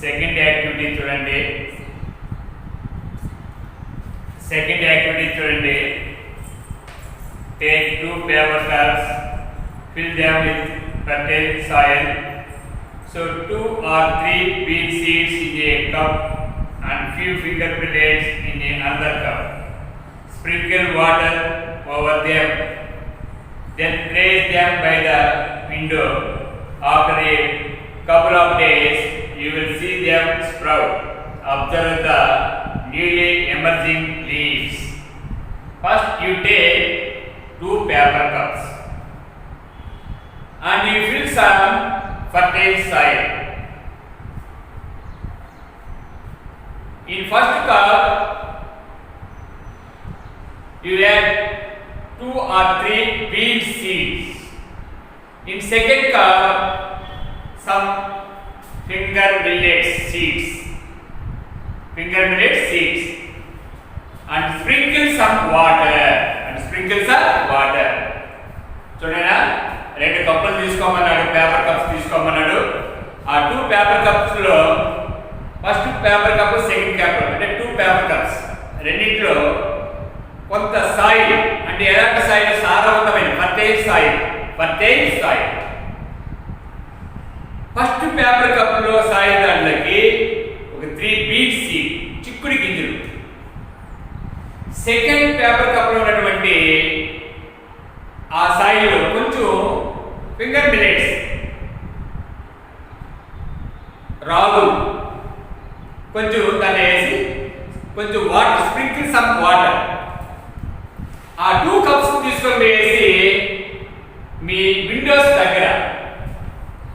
Second activity చూడండి. Take 2 paper cups, fill them with fertile soil. So 2 or 3 bean seeds in a cup and few finger pellets in another cup. Sprinkle water over them. Then place them by the window. After a couple of days, you will see them sprout. Observe the newly emerging leaves. First, you take 2 paper cups and you fill some fertile soil. In first cup, you add 2 or 3 bean seeds. In second cup, some finger millet seeds. And sprinkle some water. చూడనా, 2 కప్పులు తీసుకోమన్నాడు, paper cups తీసుకోమన్నాడు. ఆ 2 paper cups లో first paper cup, second cup అంటే 2 paper cups రెండింటిలో కొంత soil, అంటే ఎలాంటి soil, సారవంతమైన fertile soil. First paper cup లో సాయిల్ దాంట్లోకి ఒక 3 బీన్స్ సీడ్, చిక్కుడు గింజలు. సెకండ్ పేపర్ కప్ లో ఉన్నటువంటి ఆ సాయిల్ కొంచెం ఫింగర్ మిల్లెట్స్, రాగులు కొంచెం దాన్ని వేసి కొంచెం వాటర్, స్ప్రింకిల్ సమ్ వాటర్. ఆ 2 కప్స్ తీసుకొని వేసి మీ విండోస్ దగ్గర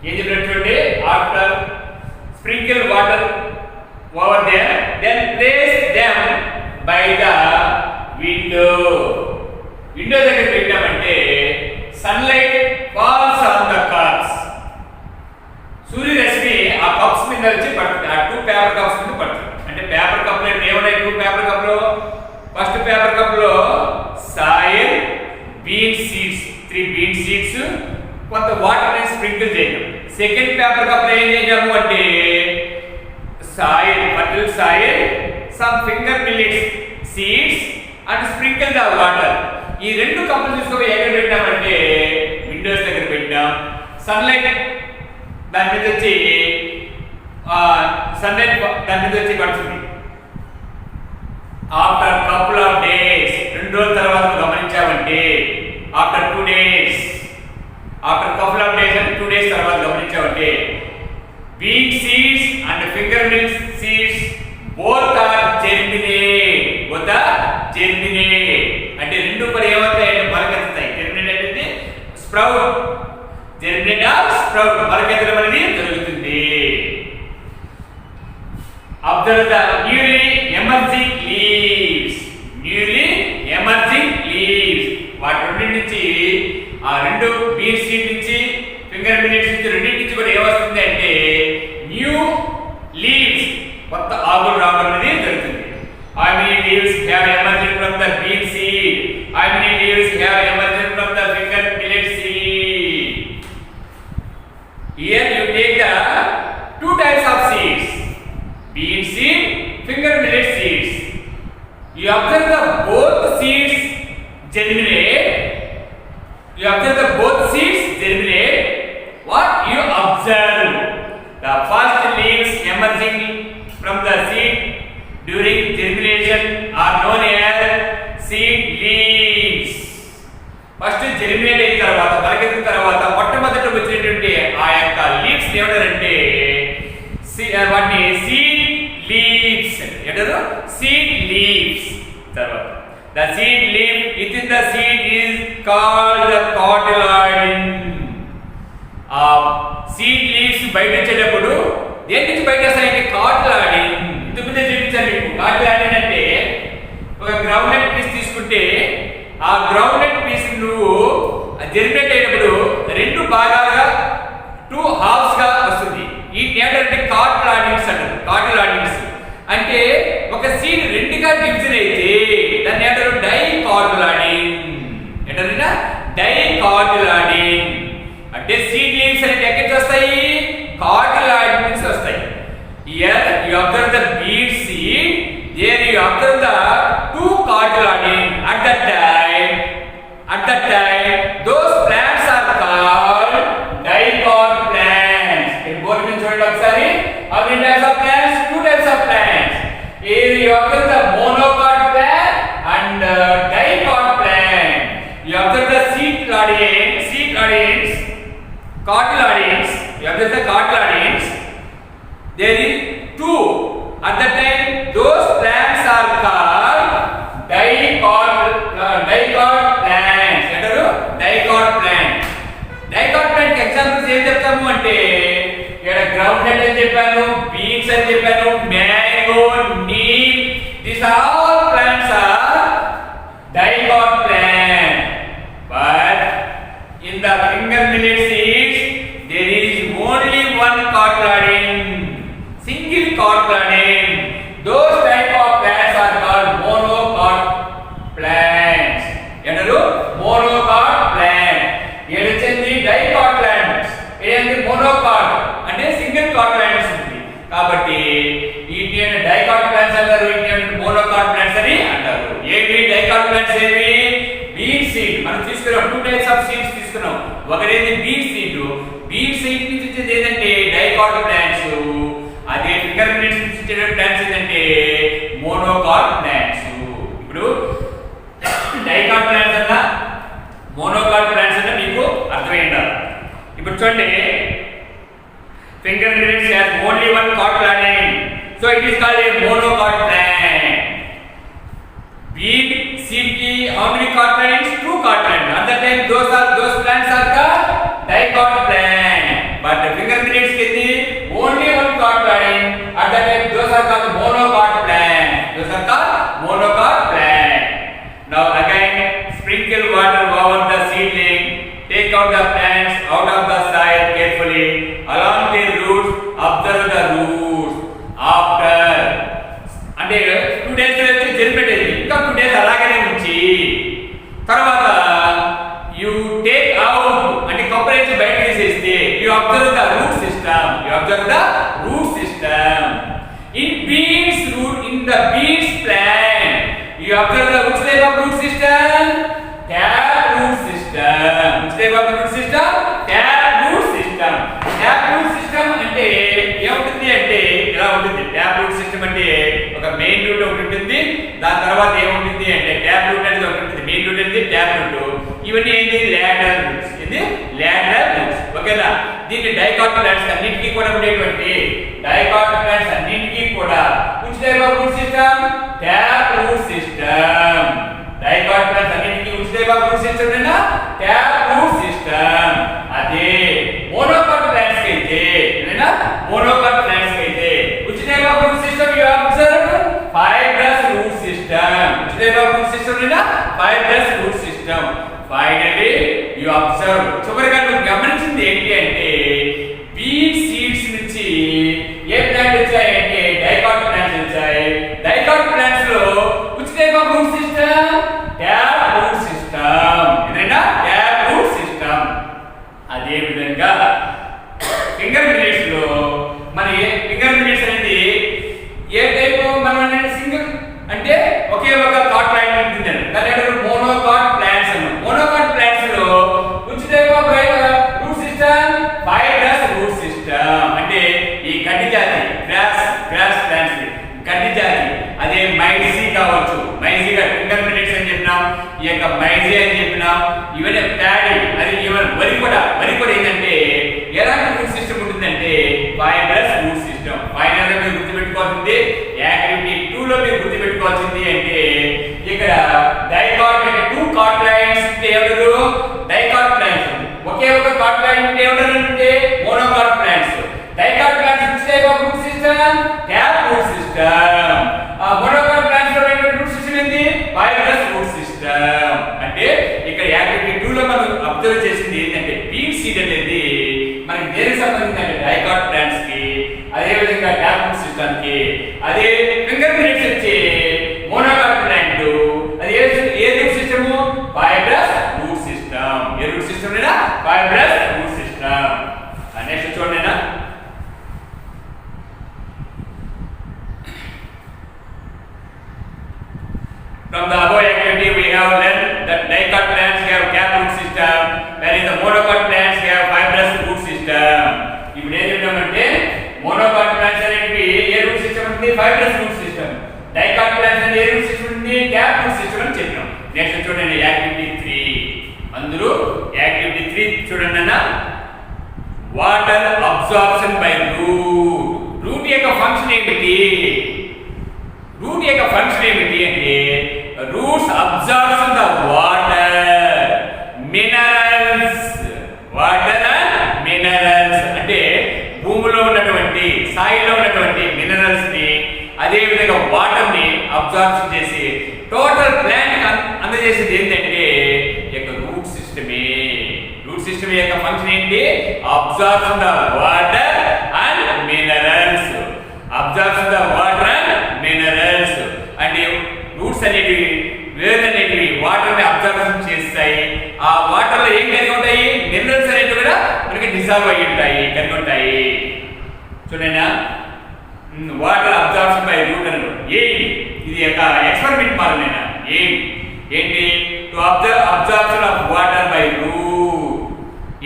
ఏం చెప్పినట్టుండి, after sprinkle water over there, then place them by the window. Window దగ్గర పెట్టామంటే sunlight falls on the cups. సూర్యరశ్మి ఆ కప్స్ మీద వచ్చి పడుతుంది, ఆ 2 పేపర్ కప్స్ మీద పడుతుంది. అంటే పేపర్ కప్ లో ఏమన్నాయి, 2 పేపర్ కప్ లో ఫస్ట్ పేపర్ కప్ లో soil, bean seeds, 3 bean seeds, కొంత వాటర్ ని స్ప్రింకిల్ చేయడం. సెకండ్ పేపర్ కప్ లో ఏం చేయాము అంటే soil, fertile soil, some finger millets seeds and sprinkle the water. ఈ 2 కప్పులు తీసుకొని ఎక్కడ పెట్టామంటే విండోస్ దగ్గర పెట్టాం. సన్లైట్ దాని మీద వచ్చి పడుతుంది. ఆఫ్టర్ కపుల్ ఆఫ్ డేస్, 2 రోజుల తర్వాత గమనించామంటే after 2 days, after couple of days అంటే 2 డేస్ తర్వాత గమనించామంటే bean seeds and finger milk seeds both are germinate. అంటే 2 పని ఏమవుతాయంటే మొలకెత్తుతాయి. జెర్మినేట్ అంటే స్ప్రౌట్, మొలకెత్తడం అనేది జరుగుతుంది. Observe the newly emerging leaves. వాటి రెండింటి నుంచి, ఆ 2 బీన్ సీడ్ నుంచి, ఫింగర్ మిల్లెట్స్ నుంచి, రెండింటి నుంచి కూడా ఏమొస్తుంది అంటే న్యూ లీవ్స్, కొత్త ఆకులు రావడం అనేది జరుగుతుంది. How many leaves have emerged from the bean seed? How many leaves have emerged from the finger millet seed? Here you take the 2 types of seeds, bean seed, finger millet seeds. You observe the both seeds germinate. What you observe? The first leaves emerging from the seed during germination are known as seed leaves. First germinate అయిన తర్వాత, మొలకెత్తిన తర్వాత మొట్టమొదట వచ్చినటువంటి ఆ యొక్క leaves ఏమంటారంటే వాటిని సీడ్ లీవ్స్ అంటారు. Seed leaves. తర్వాత the seed leaf within the seed is called the cotyledon. ఆ సీడ్ లీవ్స్ బయట వచ్చేటప్పుడు దేని నుంచి బయట వస్తాయంటే cotyledon. ఇంతకుముందే చూపించాను మీకు. cotyledon అంటే ఒక గ్రౌండ్నట్ పీస్ తీసుకుంటే ఆ గ్రౌండ్నట్ పీస్ నువ్వు జెర్మినేట్ అయినప్పుడు 2 భాగాలుగా 2 హాఫ్స్ గా వస్తుంది. ఈ ఏంటంటే cotyledons అంటారు. cotyledons అంటే ఒక సీడ్ 2గా డివిజన్ అయితే దాన్ని ఏమంటారు, డైకాటిలాడిన్. ఏంటంటే డైకాటిలాడిన్ అంటే సీడ్ లీవ్స్ అనేది ఎక్కడికి వస్తాయి, కాటిలాడిన్ నుంచి వస్తాయి. ఈ here you observe the bead seed, there you observe the two cotyledon. At that time those plants are called dicot plants. In board means చూడండి ఒకసారి. How many types of plants? Two types of plants. Here you observe the monocot plant and dicot plant. You observe the cotyledons. You observe the cotyledons. There is two. At that time those plants are called dicot plants. అంటారు dicot plant. Dicot plant examples ఏం చెప్తాము అంటే ఇక్కడ ground nut అని చెప్పాను, beans అని చెప్పాను, mango, neem, these all plants are dicot plant. But in the finger millet seeds there is only one cotyledon, single cotyledon. Those type of plants are called monocot plants. Another monocot plant. Here is the dicot plants. Here is the monocot అంటే single cotyledons ఉంది. కాబట్టి వీటిని dicot plants అంటారు, వీటిని monocot plants అని అంటారు. ఏవి dicot plants ఏవి? బీడ్ సీడ్ మనం తీసుకున్నాం, టూ టైప్స్ ఆఫ్ సీడ్స్ తీసుకున్నాం. ఒకటేది బీడ్ సీడ్. బీడ్ సీడ్ నుంచి వచ్చేది ఏంటంటే డైకాట్ ప్లాంట్స్. అదే ఫింగర్ మిల్లెట్స్ నుంచి వచ్చే ప్లాంట్స్ ఏంటంటే మోనోకాట్ ప్లాంట్స్. ఇప్పుడు డైకాట్ ప్లాంట్స్ అన్నా మోనోకాట్ ప్లాంట్స్ అంటే మీకు అర్థమై ఉండాలి. ఇప్పుడు చూడండి, finger millets has only one cotyledon, so it is called a monocot plant. Bead seed ki how many cotyledons? Two cotyledons. At that time those plants are called dicot plant. But the finger millets ki only one cotyledon. At that time those are called monocot plant. Those are called monocot plant. Now again sprinkle water over the seedling. Take out the plants out of the soil carefully. Along the roots, observe the roots. After అంటే 2 days వచ్చి జరిపెట్టేది, ఇంకా 2 days అలాగనే ఉంచి తర్వాత you take out అంటే కొబ్బరి నుంచి బయట తీసేస్తే you observe the root system. In beans root, in the beans plant you observe the which type of root system? Tap root system. Which type of root system? Tap root system. Tap root system అంటే ఏముంటుంది అంటే ఇలా ఉంటుంది. Tap root system అంటే ఒక main root ఒకటి ఉంటుంది, దాని తర్వాత ఏముంటుంది అంటే ట్యాప్ రూట్ అనేది ఒకటి ఉంటుంది. మెయిన్ రూట్ అనేది ట్యాప్ రూట్. ఇవన్నీ ఏంటి? Lateral roots. ఇది లాటరల్ రూట్స్. ఓకేనా? దీన్ని డైకాట్ ప్లాంట్స్ అన్నిటికీ కూడా ఉండేటువంటి డైకాట్ ప్లాంట్స్ అన్నిటికీ కూడా which type of root system? Tap root system. Dicot plants అన్నిటికీ which type of root system అయినా tap root system. అదే మోనోకాట్ ప్లాంట్స్ అయితే ఏనా మోనోకాట్ ప్లాంట్స్ అయితే which type of root system you observe? Fibrous root system. Which type of root system అయినా fibrous root system. Finally you observe. చివరిగా మీరు గమనించింది ఏంటి అంటే బీడ్ సీడ్స్ నుంచి ఏ ప్లాంట్ వచ్చాయంటే డైకాట్ ప్లాంట్స్ వచ్చాయి. డైకాట్ ప్లాంట్స్ లో which type of root system? Tap root system. ఏదైనా tap root system. అదే విధంగా ఫింగర్ మిల్లెట్స్ లో మరి ఫింగర్ మిల్లెట్స్ అనేది ఏ టైప్ మనం అనేది సింగిల్ అంటే ఒకే ఒక కాట్లైన్ ఉంటుంది. దాన్ని మోనోకాట్ ప్లాంట్స్ అన్న. మోనోకాట్ ప్లాంట్స్ లో which type of root system? Fibrous root system. అంటే ఈ గడ్డి జాతి గ్రాస్ ప్లాంట్స్ గడ్డి జాతి. అదే మైజీ కావచ్చు, మైజీగా ఫింగర్ మిల్లెట్స్ అని చెప్పినాం, ఈ యొక్క మైజీ అని చెప్పినాం. ఇవన్నీ ప్యాడీ, అది ఈవెన్ వరి కూడా ఏంటంటే ఎలాంటి రూట్ సిస్టమ్ ఉంటుందంటే ఫైబ్రస్ రూట్ సిస్టమ్. ఫైనల్ గా మీరు గుర్తుపెట్టుకోవాల్సింది యాక్టివిటీ 2 లో మీరు గుర్తుపెట్టుకోవాల్సింది అంటే ఇక్కడ డైకాట్ అంటే 2 కాట్లైన్స్ ఎవరు? Dicot plants. ఒకే ఒక కాట్లైన్ ఉంటే ఎవరు అంటే monocot plants. Dicot plants which type of root system? Tap root system. Monocot plants లో రూట్ సిస్టమ్ ఏంటి? Fibrous root system. అంటే ఇక్కడ యాక్టివిటీ 2 లో మనం అబ్జర్వ్ చేసింది ఏంటంటే బీడ్ సీడ్ అనేది మనకి దేనికి సంబంధించి అంటే డైకాట్ ప్లాంట్స్ కి, అదే విధంగా ట్యాప్ రూట్ సిస్టమ్ కి. అదే ఫింగర్ మిల్లెట్స్ వచ్చి మోనోకాట్ ప్లాంట్, అది ఏ root system? Fibrous root system. ఏ రూట్ సిస్టమ్ అయినా ఫైబ్రస్ రూట్ సిస్టమ్. నెక్స్ట్ చూడండి. ఇప్పుడు ఏం చెప్పామంటే మోనోకాట్ ప్లాంట్స్ అనేవి ఏ రూట్ సిస్టమ్ ఉంది, fibrous root system. Dicot plants అనేది ఏ రూట్ సిస్టమ్ ఉంది, ట్యాప్ రూట్ సిస్టమ్ అని చెప్పినాం. నెక్స్ట్ చూడండి యాక్టివిటీ 3. అందులో యాక్టివిటీ 3 చూడండి అన్న, water absorption by root. Root యొక్క ఫంక్షన్ ఏమిటి? రూట్ యొక్క ఫంక్షన్ ఏమిటి అంటే roots absorption the water, minerals. Water and minerals అంటే భూమిలో ఉన్నటువంటి, సాయిల్లో ఉన్నటువంటి మినరల్స్ ని, అదే విధంగా వాటర్ ని అబ్సార్ప్షన్ చేసి టోటల్ ప్లాంట్ అందజేసేది ఏంటంటే యొక్క రూట్ సిస్టమే. రూట్ సిస్టమ్ యొక్క ఫంక్షన్ ఏంటి? Absorption the water and minerals. Absorption the water and minerals అంటే రూట్స్ అనేటివి, వేర్లు అనేటివి వాటర్ ని అబ్సార్ప్షన్ చేస్తాయి. ఆ వాటర్ లో ఏం కలిగి ఉంటాయి? మినరల్స్ అనేటివి కూడా మనకి డిజాల్వ్ అయ్యి ఉంటాయి, కలిగి ఉంటాయి. చూడండి, వాటర్ అబ్సార్ప్షన్ బై రూట్ అని ఇది ఒక ఎక్స్పెరిమెంట్ మాత్రమేనా? ఏంటి? To absorption of water by root.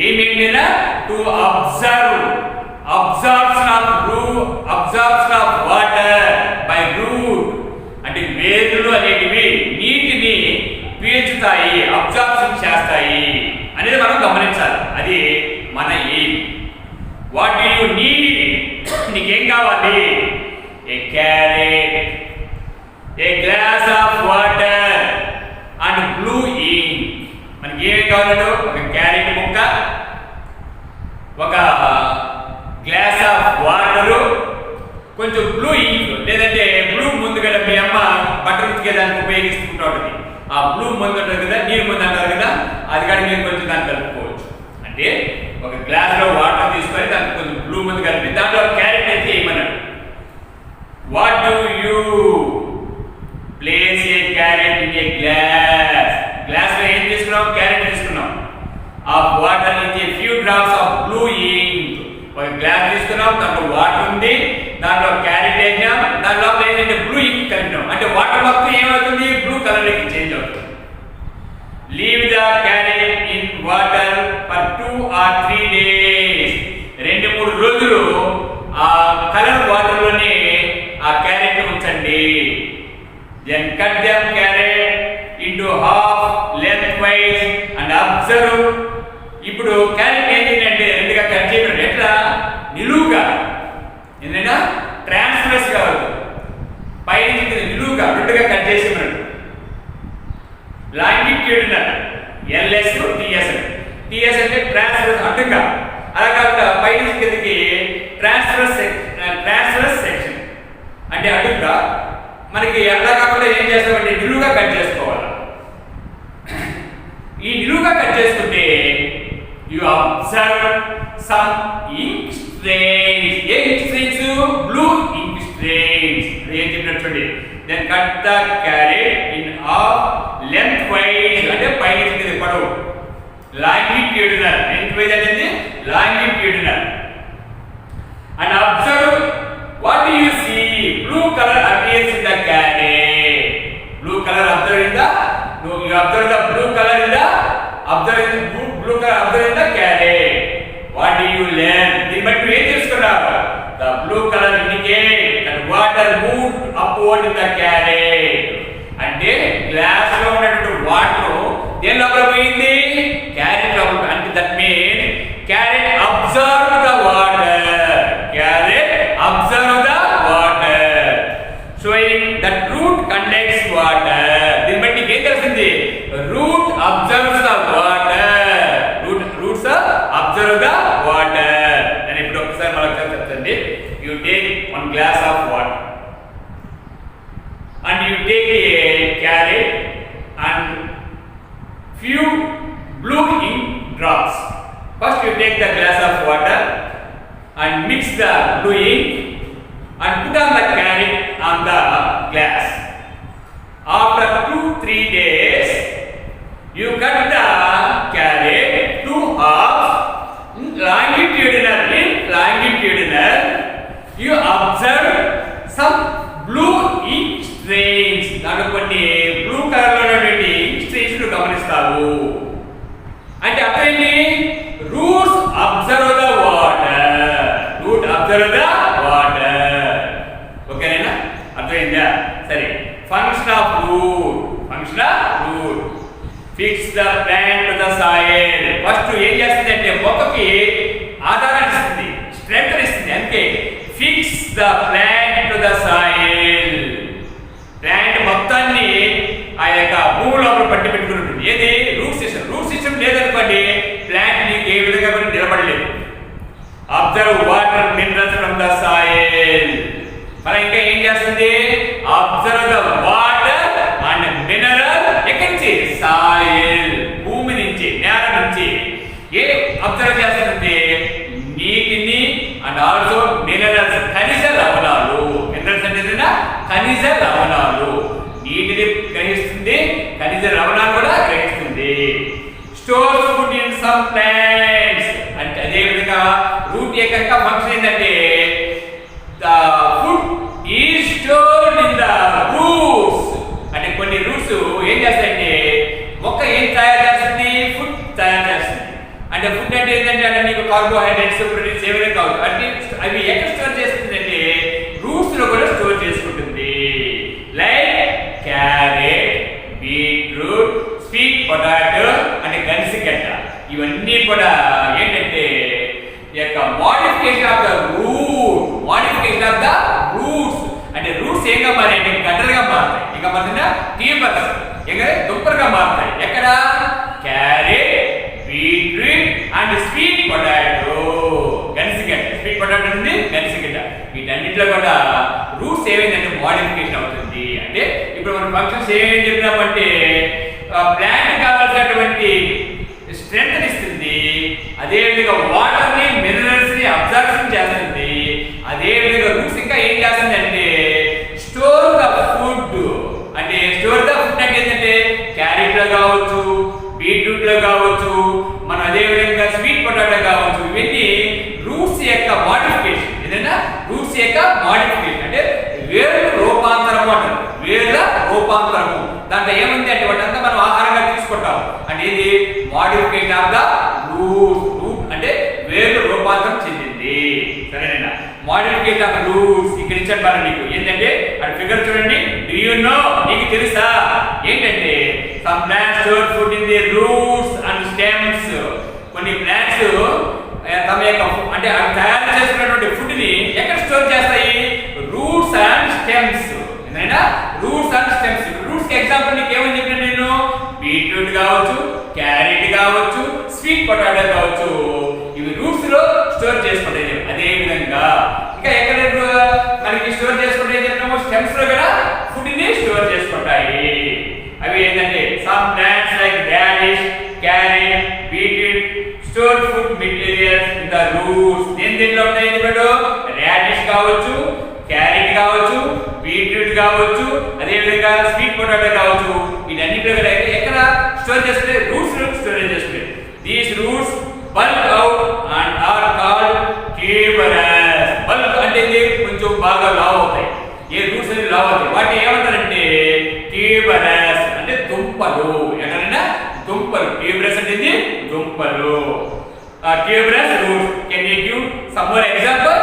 ఏమేంటినా? To absorption of water by root అంటే వేర్లు అనేటివి నీటిని పీల్చుతాయి, అబ్సార్ప్షన్ చేస్తాయి అనేది మనం గమనించాలి. అది మన aim. What do you need? నీకేం కావాలి? A carrot, a glass of water and blue ink. మనకి ఏమి కావాలంటే ఒక క్యారెట్ ముక్క, ఒక గ్లాస్ ఆఫ్ వాటరు, కొంచెం బ్లూ ఇంక్, లేదంటే బ్లూ ముందు కదా మీ అమ్మ బట్టలు ఉతికేదానికి ఉపయోగిస్తుంటా ఉంటుంది. ఆ బ్లూ ముందు ఉంటుంది కదా, నీరు ముందు అంటారు కదా, అది కానీ మీరు కొంచెం దాన్ని కలుపుకోవచ్చు. అంటే ఒక గ్లాస్ లో వాటర్ తీసుకొని దానికి కొంచెం బ్లూ ముందు కలిపి దాంట్లో క్యారెట్ అయితే ఏమన్నాడు? What do you place a carrot in a glass. Glass లో ఏం తీసుకున్నాం? క్యారెట్ తీసుకున్నాం. ఆ water in a few drops of blue ink. ఒక గ్లాస్ తీసుకున్నాం, దాంట్లో వాటర్ ఉంది, దాంట్లో క్యారెట్ వేసాం, దాంట్లో ఏంటంటే బ్లూ ఇంక్ కలిపినాం. అంటే వాటర్ మొత్తం ఏమవుతుంది? బ్లూ కలర్ లోకి చేంజ్ అవుతుంది. Leave the carrot in water for 2 or 3 days. 2-3 రోజులు ఆ కలర్ వాటర్ లోనే ఆ క్యారెట్ ఉంచండి. Then cut them carrot into half lengthwise and observe. ఇప్పుడు క్యారెట్ ఏంటంటే రెండుగా కట్ చేయడం. ఎట్లా? నిలువుగా, ఏంటంటే ట్రాన్స్ఫరస్ కావద్దు, పైనుంచి నిలువుగా రెండుగా కట్ చేసి మనకు లాంగిట్యూడినల్ LS TS. TS అంటే ట్రాన్స్ఫరస్, అడ్డుగా. అలా కాకుండా పైనుంచి కిందకి ట్రాన్స్ఫరస్ సెక్షన్ అంటే అడ్డుగా. మనకి అలా కాకుండా ఏం చేస్తామంటే నిలువుగా కట్ చేసుకోవాలి. ఈ నిలువుగా కట్ చేసుకుంటే you observe some ink strains. ఏ ink strains? Blue ink strains. ఏం చెప్పినట్టు. Then cut the carrot in half lengthwise అంటే పైకి పొడవు, లాంగిట్యూడినల్. లెంగ్త్వైస్ అనేది longitudinal. And observe what do you see? Blue color appears in the carrot. Blue color observe in the, no, you observe the blue color in the, observe in the blue color observe in the carrot. What do you learn? దీన్ని బట్టి నువ్వు ఏం తెలుసుకున్నావు? The blue color indicate that water moved upward in the carrot. అంటే glass లో ఉన్నటువంటి water దేని లోపల పోయింది? క్యారెట్ లోపల. అంటే that mean carrot observe the water. Carrot observe the water, showing that root conducts water. దీన్ని బట్టి ఏం తెలిసింది? Root observes the water. Roots observe the water. నేను ఇప్పుడు ఒకసారి మనకు చెప్తానండి. You take 1 glass of water and you take a carrot and few blue ink drops. First you take the glass of water and mix the blue ink and put on the carrot on the glass. After 2-3 days, you cut the carrot 2 halves longitudinal. You observe some blue ink stains. దాంట్లో కొన్ని blue colour లో ఉన్నటువంటి ink stains ను గమనిస్తావు. అంటే అర్థం ఏంటి? Roots observe the water. First ఏం చేస్తుంది అంటే మొక్కకి ఆధారాన్ని ఇస్తుంది, స్ట్రెంగ్త్ ఇస్తుంది. అందుకే fix the plant to the soil. Plant మొత్తాన్ని ఆ యొక్క భూమి లోపల పట్టి పెట్టుకుని ఉంటుంది. ఏది? Root system. రూట్ సిస్టమ్ లేదనుకోండి ప్లాంట్ నీకు ఏ విధంగా కూడా నిలబడలేదు. Observe water minerals from the soil. మరి ఇంకా ఏం చేస్తుంది? Observe the water and mineral ఎక్కడి నుంచి? సాయిల్, భూమి నుంచి, నేల నుంచి. ఏ అబ్జర్వ్ చేస్తుంది? నీటిని అండ్ ఆల్సో మినరల్స్, ఖనిజ లవణాలు. మినరల్స్ అంటే ఖనిజ లవణాలు. నీటిని గ్రహిస్తుంది, ఖనిజ లవణాలు కూడా గ్రహిస్తుంది. Stores food in some plants అంటే అదే విధంగా రూట్ యొక్క ఫంక్షన్ ఏంటంటే the food is stored in the roots. అంటే కొన్ని రూట్స్ ఏం చేస్తాయంటే మొక్క ఏం తయారు చేస్తుంది? ఫుడ్ తయారు చేస్తుంది. అంటే ఫుడ్ అంటే ఏంటంటే అంటే నీకు కార్బోహైడ్రేట్స్, ప్రోటీన్స్ ఏమైనా కావచ్చు. అంటే అవి ఎక్కడ స్టోర్ చేస్తుంది అంటే రూట్స్ లో కూడా స్టోర్ చేసుకుంటుంది. Like carrot, beetroot, sweet potato అంటే గన్సిగడ్డ. ఇవన్నీ కూడా ఏంటంటే ఈ యొక్క modification of the root. Modification of the roots అంటే రూట్స్ ఏంగా మారాయంటే గడ్డలుగా మారుతాయి. ఇంకా మన ట్యూబర్స్ ఇంకా దుంపలుగా మారుతాయి. ఎక్కడ? Carrot, beetroot and sweet potato. గన్సిగడ్డ, స్వీట్ పొటాటో ఉంది, గన్సిగడ్డ. వీటన్నిటిలో కూడా రూట్స్ ఏమైందంటే మోడిఫికేషన్ అవుతుంది. అంటే ఇప్పుడు మన ఫంక్షన్స్ ఏమేమి చెప్పినామంటే ప్లాంట్ కావాల్సినటువంటి స్ట్రెంగ్త్ ఇస్తుంది, అదేవిధంగా వాటర్ ని మినరల్స్ ని అబ్జర్ప్షన్ చేస్తుంది. అదేవిధంగా రూట్స్ ఇంకా ఏం చేస్తుంది అంటే స్టోర్ ద ఫుడ్. అంటే స్టోర్ ద ఫుడ్ అంటే ఏంటంటే క్యారెట్ లో కావచ్చు, బీట్రూట్ లో కావచ్చు, మన అదేవిధంగా స్వీట్ పొటాటో కావచ్చు. ఇవన్నీ రూట్స్ యొక్క మోడిఫికేషన్. ఏదైనా రూట్స్ యొక్క మోడిఫికేషన్ అంటే వేరు రూపాంతరం అంటారు. వేర్ల రూపాంతరము. దాంట్లో ఏముంది అంటే వాటంతా మనం ఆహారంగా తీసుకుంటాం. అంటే ఇది modification of the root. Root అంటే వేరు రూపాంతరం చెందింది. సరేనా? మోడిఫికేషన్ ఆఫ్ రూట్స్ ఇక్కడ ఇచ్చాడు బాగా నీకు. ఏంటంటే అది ఫిగర్ చూడండి. Do you know? నీకు తెలుసా? ఏంటంటే some plants store food in the roots and stems. కొన్ని ప్లాంట్స్ తమ యొక్క అంటే అవి తయారు చేసుకున్నటువంటి ఫుడ్ ని ఎక్కడ స్టోర్ చేస్తాయి? Roots and stems. ఏదైనా రూట్స్ అండ్ స్టెమ్స్. రూట్స్ కి ఎగ్జాంపుల్ నీకు ఏమని చెప్పిన నేను? బీట్రూట్ కావచ్చు, క్యారెట్ కావచ్చు, స్వీట్ పొటాటో కావచ్చు. ఇవి రూట్స్ లో స్టోర్ చేసుకుంటాయి. అదే విధంగా ఇంకా ఎక్కడ మనకి స్టోర్ చేసుకుంటే చెప్పినాము స్టెమ్స్ లో కూడా ఫుడ్ ని స్టోర్ చేసుకుంటాయి. అవి ఏంటంటే some plants like radish, carrot, beetroot store food materials in the roots. దేంట్లో ఉంటాయి చెప్పాడు? రాడిష్ కావచ్చు, క్యారెట్ కావచ్చు, బీట్రూట్ కావచ్చు, అదే విధంగా స్వీట్ పొటాటో కావచ్చు. వీటన్నిటిలో కూడా ఎక్కడ స్టోర్ చేసుకుంటే రూట్స్ లో స్టోరేజ్ చేసుకుంటే these roots bulk out and are called tuberous. Bulk అంటే కొంచెం బాగా లావ్ అవుతాయి. ఏ రూట్స్ అనేది లావ్ అవుతాయి వాటిని ఏమంటారంటే ట్యూబరస్ అంటే దుంపలు. ఎక్కడైనా దుంపలు. ట్యూబరస్ అంటే దుంపలు. Tuberous roots. Can you give some more example?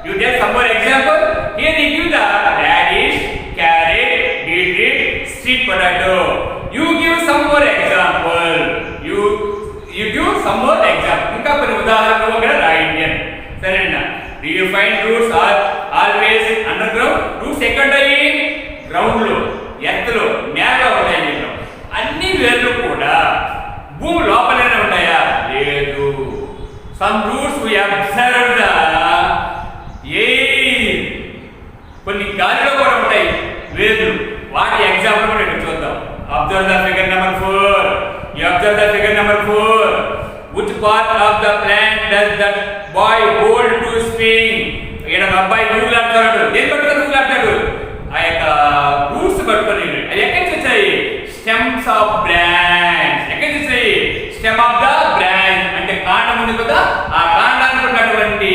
You take some more example. Here you give the radish, carrot, beetroot, sweet potato. You give some more example. You give some more example. ఇంకా కొన్ని ఉదాహరణలు కూడా రాయండి. సరేనా? Do you find roots are always underground? Roots ఎక్కడ ఉంటాయి? Ground లో, earth లో, నేలలో ఉంటాయి. అన్ని వేర్లు కూడా భూమి లోపలనే ఉంటాయా? లేదు. Some roots we observe the కొన్ని గాలిలో కూడా ఉంటాయి వేర్లు. వాటి ఎగ్జాంపుల్ కూడా ఇక్కడ చూద్దాం. Observe the figure number 4. You observe the figure number 4. Which part of the plant does that boy hold to swing? ఇక్కడ అబ్బాయి ఊగులాడతాడు. దేని పట్టుకొని ఊగులాడతాడు? ఆ యొక్క రూట్స్ పట్టుకొని. అది ఎక్కడి నుంచి వచ్చాయి? Stems of branch. ఎక్కడి నుంచి వచ్చాయి? స్టెమ్ ఆఫ్ ద బ్రాంచ్ అంటే కాండం ఉంది కదా, ఆ కాండానికి ఉన్నటువంటి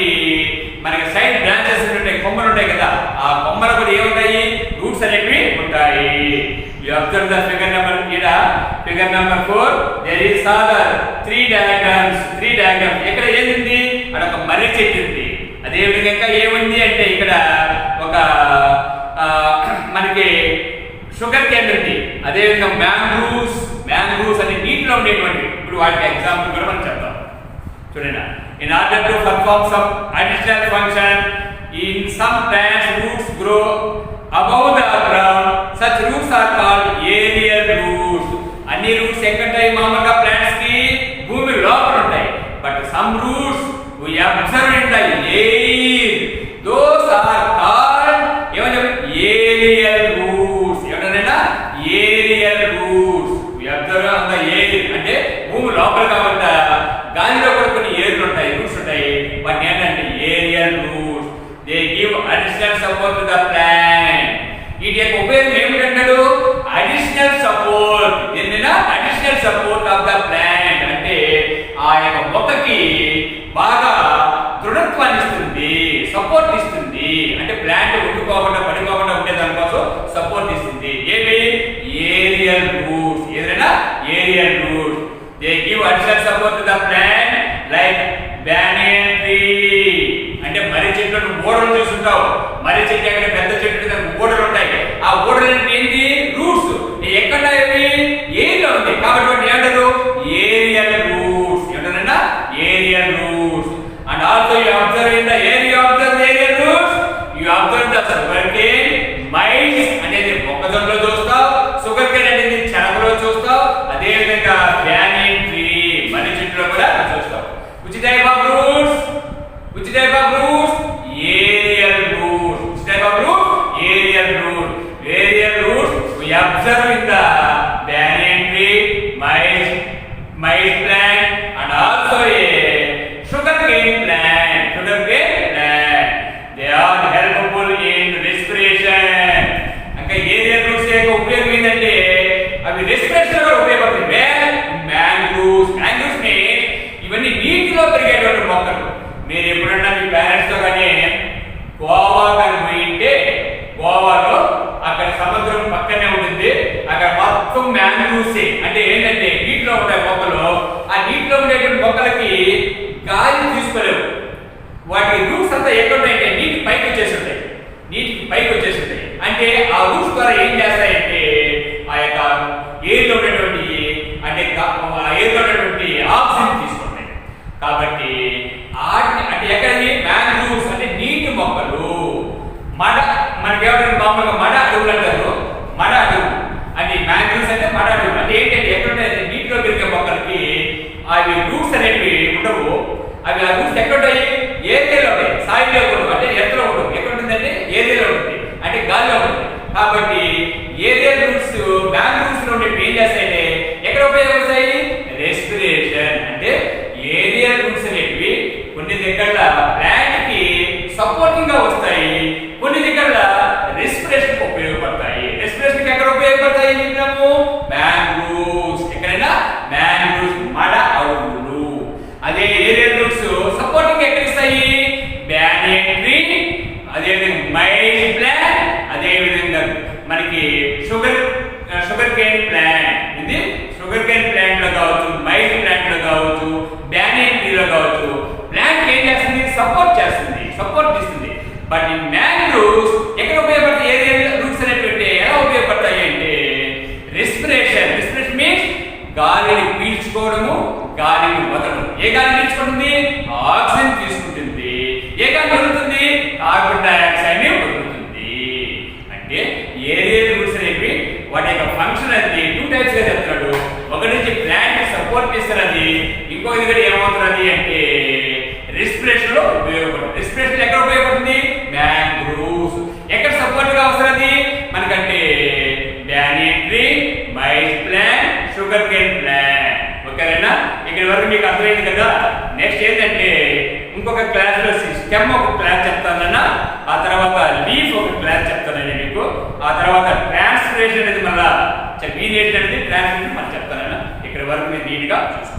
మనకి సైడ్ బ్రాంచెస్ ఉంటాయి, కొమ్మలు ఉంటాయి కదా, ఆ కొమ్మలు కూడా ఏముంటాయి? రూట్స్ అనేవి ఉంటాయి. You observe the figure number figure number 4. There is other 3 diagrams. 3 diagrams. ఇక్కడ ఏంది? అక్కడ ఒక మర్రి చెట్టు ఉంది. అదే విధంగా ఇంకా ఏముంది అంటే ఇక్కడ ఒక మనకి షుగర్ కేన్ ఉంది. అదే విధంగా మ్యాంగ్రూవ్స్ అంటే నీటిలో ఉండేటువంటి ఇప్పుడు వాటికి ఎగ్జాంపుల్ కూడా మనం చెప్తాం. చూడండి, in order to perform some additional function in some plants roots grow above the ground, such roots are called aerial roots. అన్ని రూట్స్ ఎక్కడుంటాయి? మామూలుగా ప్లాంట్స్ కి భూమి లోపల ఉంటాయి. But some roots we observe in the air, those are called ఏమని? Aerial roots. ఏమన్నా? Aerial roots. We observe on the air అంటే భూమి లోపల కాకుండా గాలిలో కూడా కొన్ని ఏర్లు ఉంటాయి, రూట్స్ ఉంటాయి. వాటి ఏంటంటే aerial roots. They give additional support to the plant. వీటి యొక్క ఉపయోగం ఏమిటంటాడు? Additional support. ఏంటంటే additional support of the plant అంటే ఆ యొక్క మొక్కకి బాగా దృఢత్వాన్ని ఇస్తుంది, సపోర్ట్ ఇస్తుంది. అంటే ప్లాంట్ ఉండిపోకుండా పడిపోకుండా ఉండే దానికోసం సపోర్ట్ ఇస్తుంది. ఏవి? Aerial roots. ఏదైనా aerial roots. They give additional support to the plant like banyan tree. అంటే మర్రి చెట్లను ఓడలు చూస్తుంటావు. మర్రి చెట్టు ఎక్కడ పెద్ద చెట్టు ఓడలు ఉంటాయి. ఆ ఓడలు ఏంటి? రూట్స్. ఎక్కడ ఏరియా ఉంది కాబట్టి ఏమంటారు? Aerial roots. ఏమంటారన్నా? Aerial roots. And also you observe in the area of the aerial roots, you observe the sugar cane, మైల్స్ అనేది మొక్కజొన్నలో చూస్తావు, షుగర్ కేన్ అనేది శనగలో చూస్తావు, అదే విధంగా బ్యానియన్ ట్రీ మర్రి చెట్టులో కూడా చూస్తావు. which type of roots? which type of roots? Aerial roots. which type of root? Aerial root. Aerial roots we observe in the banyan tree, maize plant and also a sugarcane plant. Sugarcane plant. They are helpful in respiration. అంటే aerial roots యొక్క ఉపయోగం ఏంటంటే అవి respiration లో ఉపయోగపడుతుంది. Mangroves. Mangroves ని ఇవన్నీ నీటిలో పెరిగేటువంటి మొక్కలు. మీరు ఎప్పుడన్నా మీ పేరెంట్స్ తో కానీ గోవా కానీ పోయింటే గోవాలో అక్కడ సముద్రం పక్కనే ఉంటుంది. అక్కడ మొత్తం మ్యాంగ్రూవ్స్ అంటే ఏంటంటే నీటిలో ఉండే మొక్కలు. ఆ నీటిలో ఉండేటువంటి మొక్కలకి గాలి తీసుకోలేవు. వాటి రూట్స్ అంతా ఎక్కడ ఉంటాయంటే నీటి పైకి వచ్చేసి ఉంటాయి. నీటికి పైకి వచ్చేసి ఉంటాయి. అంటే ఆ రూట్స్ ద్వారా ఏం చేస్తాయంటే ఆ యొక్క ఎయిర్లో ఉండేటువంటి అంటే ఎయిర్లో ఉండేటువంటి ఆక్సిజన్ తీసుకుంటాయి. కాబట్టి అంటే ఎక్కడది? మ్యాంగ్రూవ్స్ అంటే నీటి మొక్కలు. మడ మనకి ఎవరైనా మామూలుగా మడ అడుగులు అంటారు. మడ అడుగు అంటే మ్యాంగ్రూవ్స్ అంటే మడ అడుగు అంటే ఏంటంటే ఎక్కడుంటాయి? నీటిలో పెరిగే మొక్కలకి అవి రూట్స్ అనేవి ఉండవు. అవి ఆ రూట్స్ ఎక్కడుంటాయి? ఏరియాలో ఉంటాయి. సాయిలో ఉండవు. అంటే ఎత్తులో ఉండవు. ఎక్కడ ఉంటుందంటే ఏరియాలో ఉంటుంది. అంటే గాలిలో ఉంటుంది. కాబట్టి ఏరియల్ రూట్స్ మ్యాంగ్రూవ్స్ లో ఉండే ఏం చేస్తాయంటే ఎక్కడ ఉపయోగిస్తాయి? రెస్పిరేషన్. అంటే ఏరియల్ రూట్స్ అనేవి కొన్ని దగ్గర ప్లాంట్ కి సపోర్టింగ్ గా వస్తాయి, కొన్ని దగ్గర రెస్పిరేషన్ కి ఉపయోగపడతాయి. రెస్పిరేషన్ కి ఎక్కడ ఉపయోగపడతాయి? మ్యాంగ్రూవ్స్. ఎక్కడైనా మ్యాంగ్రూవ్స్ మడ అడుగులు. అదే ఏరియల్ రూట్స్ సపోర్టింగ్ ఎక్కడ ఇస్తాయి? బ్యానియన్ ట్రీ, అదే విధంగా మైజ్ ప్లాంట్, అదే విధంగా మనకి షుగర్ కేన్ ప్లాంట్. ఇది షుగర్ కేన్ ప్లాంట్ లో కావచ్చు, మైజ్ ప్లాంట్ లో కావచ్చు, బ్యానియన్ ట్రీ లో కావచ్చు. ప్లాంట్ ఏం చేస్తుంది? సపోర్ట్ చేస్తుంది, సపోర్ట్ ఇస్తుంది. బట్ ఈ మ్యాంగ్రూవ్స్ ఎక్కడ ఉపయోగపడతాయి? ఏరియల్ రూట్స్ అనేటువంటి ఎలా ఉపయోగపడతాయి అంటే రెస్పిరేషన్. రెస్పిరేషన్ మీన్స్ గాలిని పీల్చుకోవడము, గాలిని వదలడం. ఏ గాలి పీల్చుకుంటుంది? ఆక్సిజన్ తీసుకుంటుంది. ఏ గాలి వదులుతుంది? కార్బన్ డైఆక్సైడ్ ని వదులుతుంది. అంటే ఏరియల్ రూట్స్ అనేవి వాటి యొక్క ఫంక్షన్ అది 2 టైప్స్ గా చెప్తున్నాడు. ఒకటి నుంచి ప్లాంట్ సపోర్ట్ చేస్తున్నది, ఇంకో దగ్గర ఏమవుతున్నది అంటే రెస్పిరేషన్ లో ఉపయోగపడుతుంది. రెస్పిరేషన్ ఎక్కడ ఉపయోగపడుతుంది? మ్యాంగ్రూవ్స్. ఎక్కడ సపోర్ట్ గా వస్తున్నది మనకంటే banyan tree, maize plant, sugar cane plant. ఓకేనా? ఇక్కడ వరకు మీకు అర్థమైంది కదా. నెక్స్ట్ ఏంటంటే ఇంకొక క్లాస్ లో స్టెమ్ ఒక క్లాస్ చెప్తానన్నా, ఆ తర్వాత లీఫ్ ఒక క్లాస్ చెప్తానండి మీకు. ఆ తర్వాత ట్రాన్స్పిరేషన్ అనేది మళ్ళీ వీనేషన్ అనేది ట్రాన్స్పిరేషన్ మనం చెప్తానన్నా. ఇక్కడ వరకు మీరు నీట్గా చూసుకోండి.